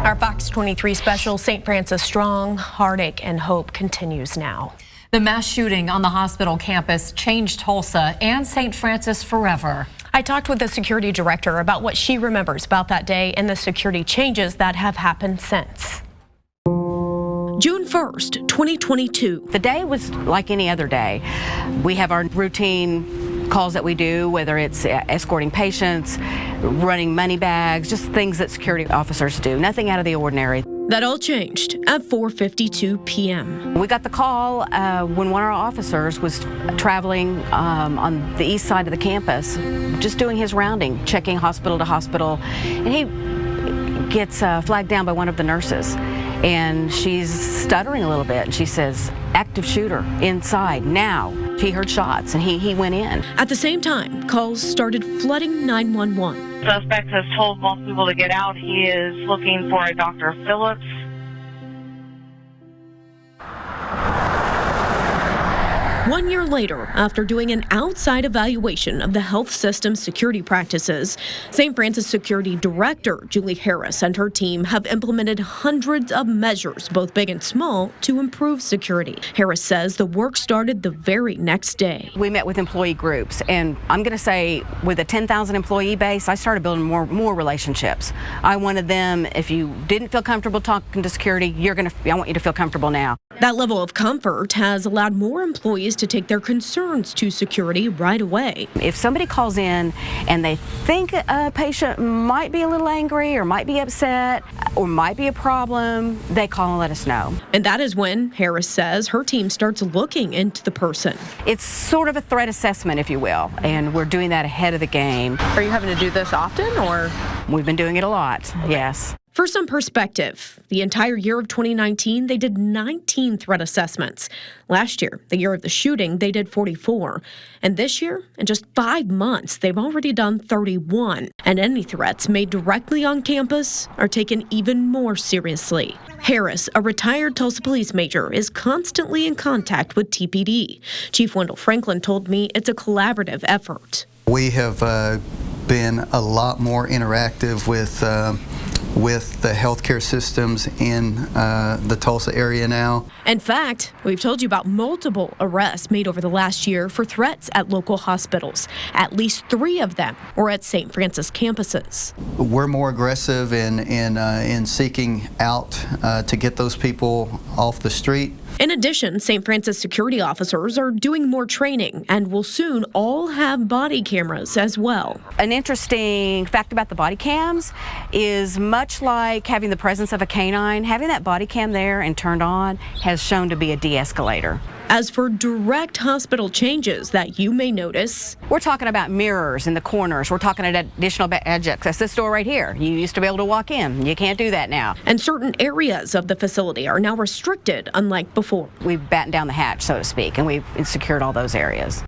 Our Fox 23 special, St. Francis Strong, Heartache and Hope continues now. The mass shooting on the hospital campus changed Tulsa and St. Francis forever. I talked with the security director about what she remembers about that day and the security changes that have happened since. June 1st, 2022. The day was like any other day. We have our routine calls that we do, whether it's escorting patients, running money bags, just things that security officers do. Nothing out of the ordinary. That all changed at 4:52 p.m. We got the call when one of our officers was traveling on the east side of the campus, just doing his rounding, checking hospital to hospital, and he gets flagged down by one of the nurses. And she's stuttering a little bit, and she says, "Active shooter inside now." He heard shots, and he went in. At the same time, calls started flooding 911. Suspect has told most people to get out. He is looking for a Dr. Phillips. One year later, after doing an outside evaluation of the health system's security practices, St. Francis Security Director Julie Harris and her team have implemented hundreds of measures, both big and small, to improve security. Harris says the work started the very next day. We met with employee groups, and I'm going to say with a 10,000 employee base, I started building more relationships. I wanted them, if you didn't feel comfortable talking to security, I want you to feel comfortable now. That level of comfort has allowed more employees to take their concerns to security right away. If somebody calls in and they think a patient might be a little angry or might be upset or might be a problem, they call and let us know. And that is when Harris says her team starts looking into the person. It's sort of a threat assessment, if you will, and we're doing that ahead of the game. Are you having to do this often, or? We've been doing it a lot, yes. For some perspective, the entire year of 2019, they did 19 threat assessments. Last year, the year of the shooting, they did 44. And this year, in just 5 months, they've already done 31. And any threats made directly on campus are taken even more seriously. Harris, a retired Tulsa police major, is constantly in contact with TPD. Chief Wendell Franklin told me it's a collaborative effort. We have been a lot more interactive with the healthcare systems in the Tulsa area now. In fact, we've told you about multiple arrests made over the last year for threats at local hospitals. At least 3 of them were at St. Francis campuses. We're more aggressive in seeking out to get those people off the street. In addition, St. Francis security officers are doing more training and will soon all have body cameras as well. An interesting fact about the body cams is much like having the presence of a canine, having that body cam there and turned on has shown to be a de-escalator. As for direct hospital changes that you may notice, we're talking about mirrors in the corners. We're talking about additional badges. That's this door right here. You used to be able to walk in. You can't do that now. And certain areas of the facility are now restricted, unlike before. We've battened down the hatch, so to speak, and we've secured all those areas.